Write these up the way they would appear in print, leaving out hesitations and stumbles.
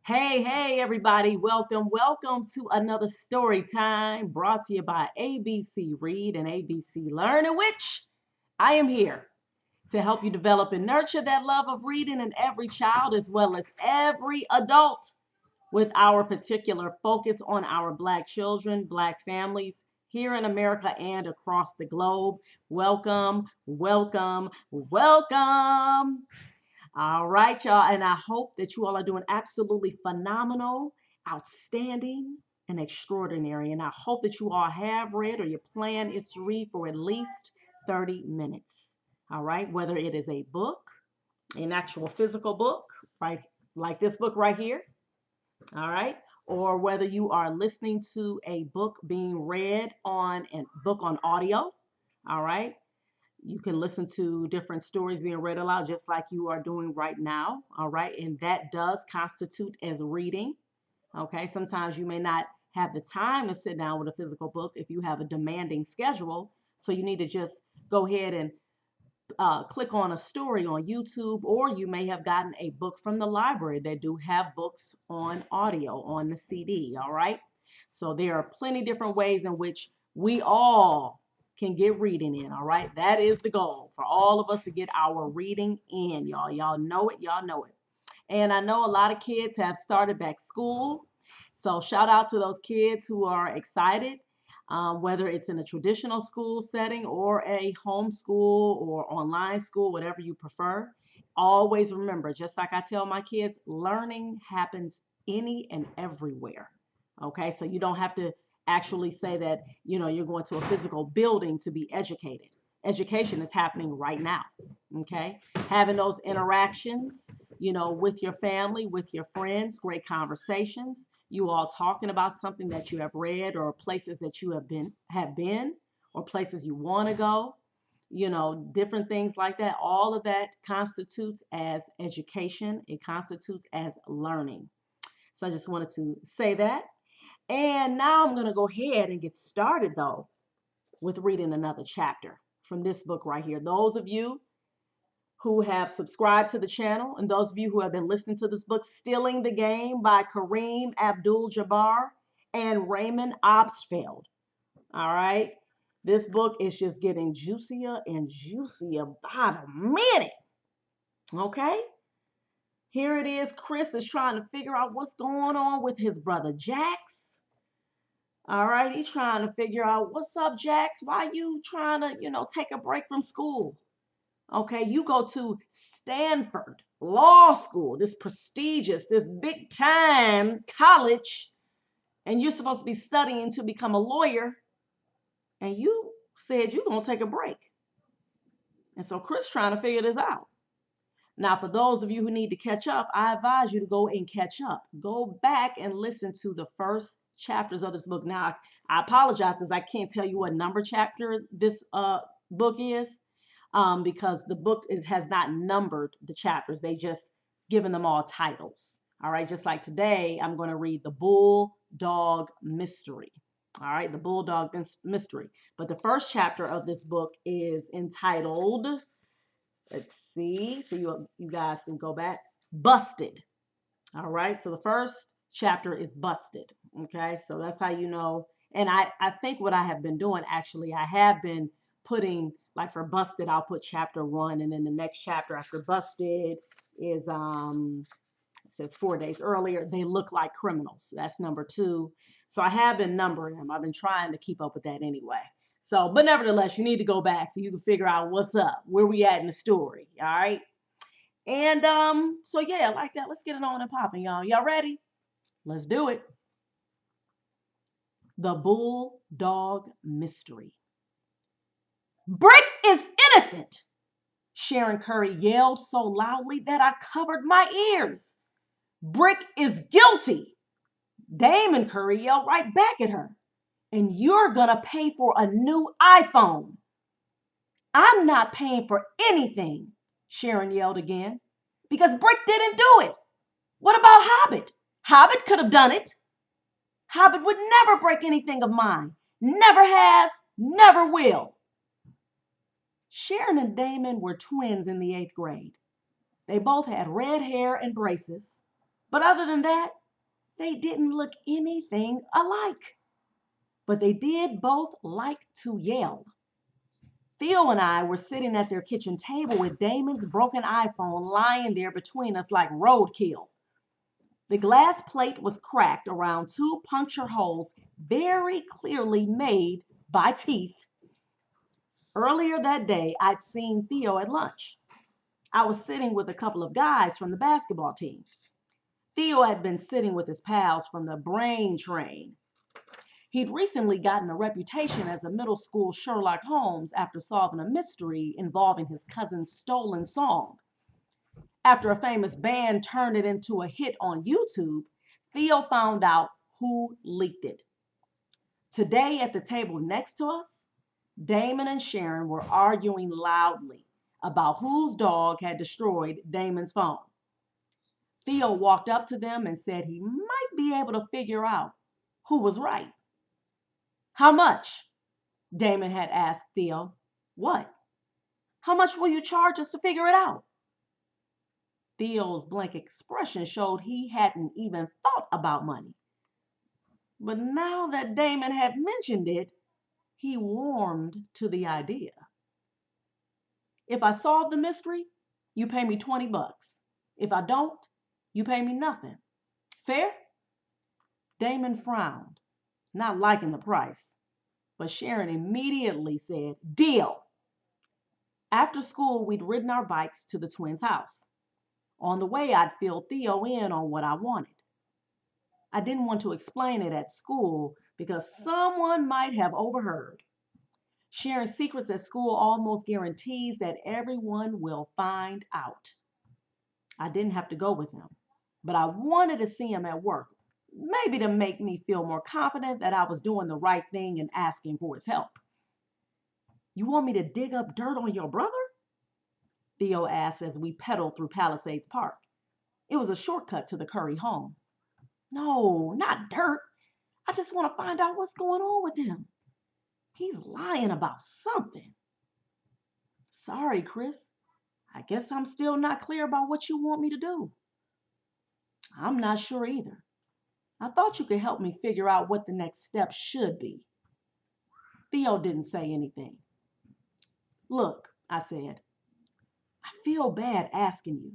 Hey, everybody. Welcome to another story time brought to you by ABC Read and ABC Learn, in which I am here to help you develop and nurture that love of reading in every child as well as every adult with our particular focus on our Black children, Black families here in America and across the globe. Welcome. All right, y'all. And I hope that you all are doing absolutely phenomenal, outstanding, and extraordinary. And I hope that you all have read or your plan is to read for at least 30 minutes. All right. Whether it is a book, an actual physical book, right? Like this book right here. All right. Or whether you are listening to a book being read on a book on audio. All right. You can listen to different stories being read aloud, just like you are doing right now. All right. And that does constitute as reading. Okay. Sometimes you may not have the time to sit down with a physical book if you have a demanding schedule. So you need to just go ahead and click on a story on YouTube, or you may have gotten a book from the library. They do have books on audio on the CD. All right. So there are plenty different ways in which we all can get reading in. All right. That is the goal for all of us to get our reading in, y'all. Y'all know it. Y'all know it. And I know a lot of kids have started back school. So shout out to those kids who are excited, whether it's in a traditional school setting or a homeschool or online school, whatever you prefer. Always remember, just like I tell my kids, learning happens any and everywhere. Okay, so you don't have to actually say that, you're going to a physical building to be educated. Education is happening right now. Okay, having those interactions, with your family, with your friends, great conversations, you all talking about something that you have read or places that you have been or places you want to go, different things like that. All of that constitutes as education. It constitutes as learning. So I just wanted to say that. And now I'm going to go ahead and get started though with reading another chapter from this book right here. Those of you who have subscribed to the channel, and those of you who have been listening to this book, Stealing the Game by Kareem Abdul-Jabbar and Raymond Obstfeld. All right. This book is just getting juicier and juicier by the minute. Okay. Here it is. Chris is trying to figure out what's going on with his brother Jax. All right. He's trying to figure out, what's up, Jax? Why you trying to, take a break from school? Okay, you go to Stanford Law School, this prestigious, this big time college, and you're supposed to be studying to become a lawyer, and you said you're going to take a break. And so Chris trying to figure this out. Now, for those of you who need to catch up, I advise you to go and catch up. Go back and listen to the first chapters of this book. Now, I apologize because I can't tell you what number chapter this book is. Because the book has not numbered the chapters. They just given them all titles. All right, just like today, I'm going to read the Bulldog Mystery. All right, the Bulldog Mystery. But the first chapter of this book is entitled, let's see, so you guys can go back, Busted. All right, so the first chapter is Busted. Okay, so that's how you know. And I think what I have been doing, actually, I have been putting, like for Busted, I'll put chapter 1, and then the next chapter after Busted is it says 4 days earlier, They Look Like Criminals. That's number 2. So I have been numbering them. I've been trying to keep up with that anyway. So, but nevertheless, you need to go back so you can figure out what's up, where we at in the story. All right. And so yeah, like that. Let's get it on and popping, y'all. Y'all ready? Let's do it. The Bulldog Mystery. Brick is innocent, Sharon Curry yelled so loudly that I covered my ears. Brick is guilty, Damon Curry yelled right back at her. And you're gonna pay for a new iPhone. I'm not paying for anything, Sharon yelled again, because Brick didn't do it. What about Hobbit? Hobbit could have done it. Hobbit would never break anything of mine. Never has, never will. Sharon and Damon were twins in the 8th grade. They both had red hair and braces, But other than that, they didn't look anything alike. But they did both like to yell. Theo and I were sitting at their kitchen table with Damon's broken iPhone lying there between us like roadkill. The glass plate was cracked around two puncture holes very clearly made by teeth. Earlier that day, I'd seen Theo at lunch. I was sitting with a couple of guys from the basketball team. Theo had been sitting with his pals from the brain train. He'd recently gotten a reputation as a middle school Sherlock Holmes after solving a mystery involving his cousin's stolen song. After a famous band turned it into a hit on YouTube, Theo found out who leaked it. Today, at the table next to us, Damon and Sharon were arguing loudly about whose dog had destroyed Damon's phone. Theo walked up to them and said he might be able to figure out who was right. How much? Damon had asked Theo. What? How much will you charge us to figure it out? Theo's blank expression showed he hadn't even thought about money. But now that Damon had mentioned it, he warmed to the idea. If I solve the mystery, you pay me $20. If I don't, you pay me nothing. Fair? Damon frowned, not liking the price. But Sharon immediately said, deal. After school, we'd ridden our bikes to the twins' house. On the way, I'd filled Theo in on what I wanted. I didn't want to explain it at school because someone might have overheard. Sharing secrets at school almost guarantees that everyone will find out. I didn't have to go with him, but I wanted to see him at work, maybe to make me feel more confident that I was doing the right thing and asking for his help. You want me to dig up dirt on your brother? Theo asked as we pedaled through Palisades Park. It was a shortcut to the Curry home. No, not dirt. I just want to find out what's going on with him. He's lying about something. Sorry, Chris. I guess I'm still not clear about what you want me to do. I'm not sure either. I thought you could help me figure out what the next step should be. Theo didn't say anything. Look, I said, I feel bad asking you,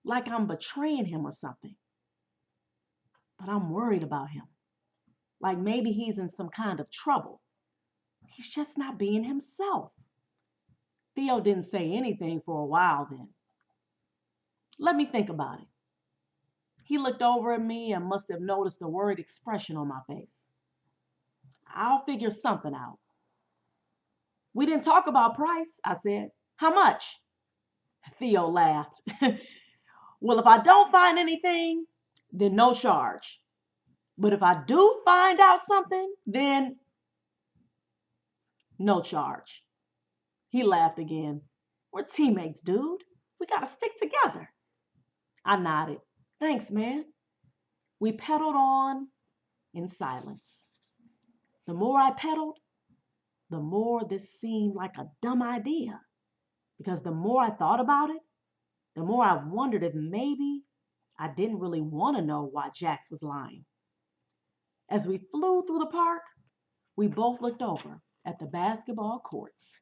like I'm betraying him or something. But I'm worried about him, like maybe he's in some kind of trouble. He's just not being himself. Theo didn't say anything for a while then. Let me think about it. He looked over at me and must have noticed the worried expression on my face. I'll figure something out. We didn't talk about price, I said. How much? Theo laughed. Well, if I don't find anything, then no charge. But if I do find out something, then no charge. He laughed again. We're teammates, dude. We gotta stick together. I nodded. Thanks, man. We pedaled on in silence. The more I pedaled, the more this seemed like a dumb idea. Because the more I thought about it, the more I wondered if maybe I didn't really want to know why Jax was lying. As we flew through the park, we both looked over at the basketball courts.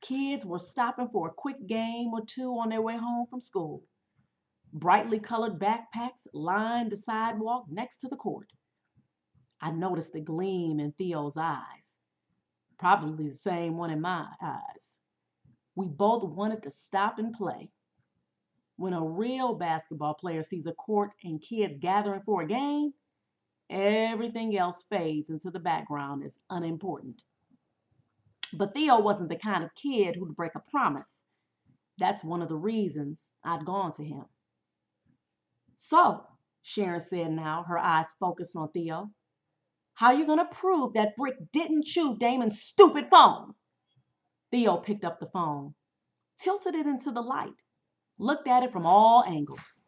Kids were stopping for a quick game or two on their way home from school. Brightly colored backpacks lined the sidewalk next to the court. I noticed the gleam in Theo's eyes, probably the same one in my eyes. We both wanted to stop and play. When a real basketball player sees a court and kids gathering for a game, everything else fades into the background as unimportant. But Theo wasn't the kind of kid who'd break a promise. That's one of the reasons I'd gone to him. So, Sharon said now, her eyes focused on Theo, how are you going to prove that Brick didn't chew Damon's stupid phone? Theo picked up the phone, tilted it into the light, looked at it from all angles.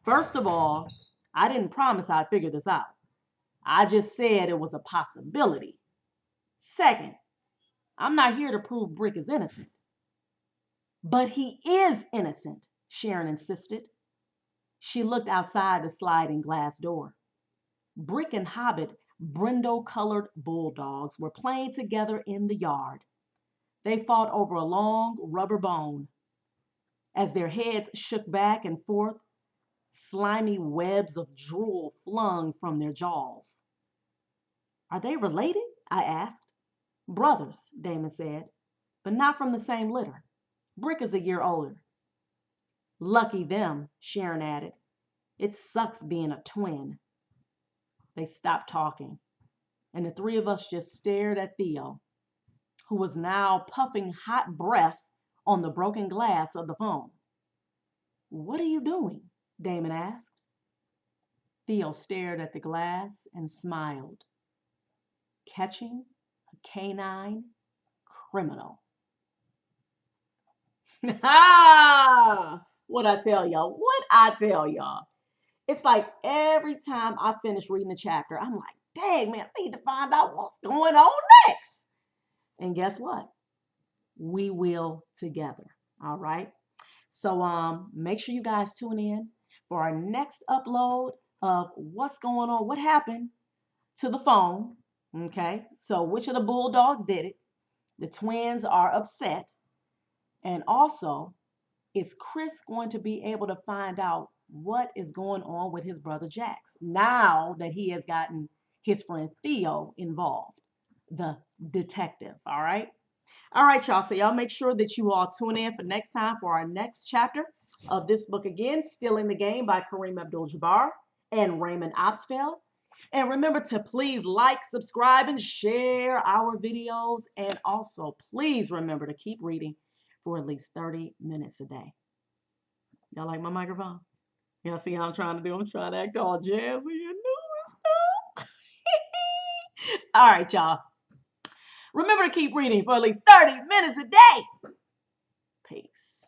First of all, I didn't promise I'd figure this out. I just said it was a possibility. Second, I'm not here to prove Brick is innocent. But he is innocent, Sharon insisted. She looked outside the sliding glass door. Brick and Hobbit brindle-colored bulldogs were playing together in the yard. They fought over a long rubber bone. As their heads shook back and forth, slimy webs of drool flung from their jaws. Are they related? I asked. Brothers, Damon said, but not from the same litter. Brick is a year older. Lucky them, Sharon added. It sucks being a twin. They stopped talking, and the three of us just stared at Theo, who was now puffing hot breath on the broken glass of the phone. What are you doing? Damon asked. Theo stared at the glass and smiled. Catching a canine criminal. What I tell y'all? What I tell y'all? It's like every time I finish reading a chapter, I'm like, dang, man, I need to find out what's going on next. And guess what? We will together. All right. So make sure you guys tune in for our next upload of what's going on, what happened to the phone. Okay. So which of the Bulldogs did it? The twins are upset. And also, is Chris going to be able to find out what is going on with his brother Jax now that he has gotten his friend Theo involved, the detective? All right. All right, y'all. So y'all make sure that you all tune in for next time for our next chapter of this book again, Still in the Game by Kareem Abdul-Jabbar and Raymond Opsfeld. And remember to please like, subscribe, and share our videos. And also, please remember to keep reading for at least 30 minutes a day. Y'all like my microphone? Y'all see how I'm trying to do? I'm trying to act all jazzy and new and stuff. All right, y'all. Remember to keep reading for at least 30 minutes a day. Peace.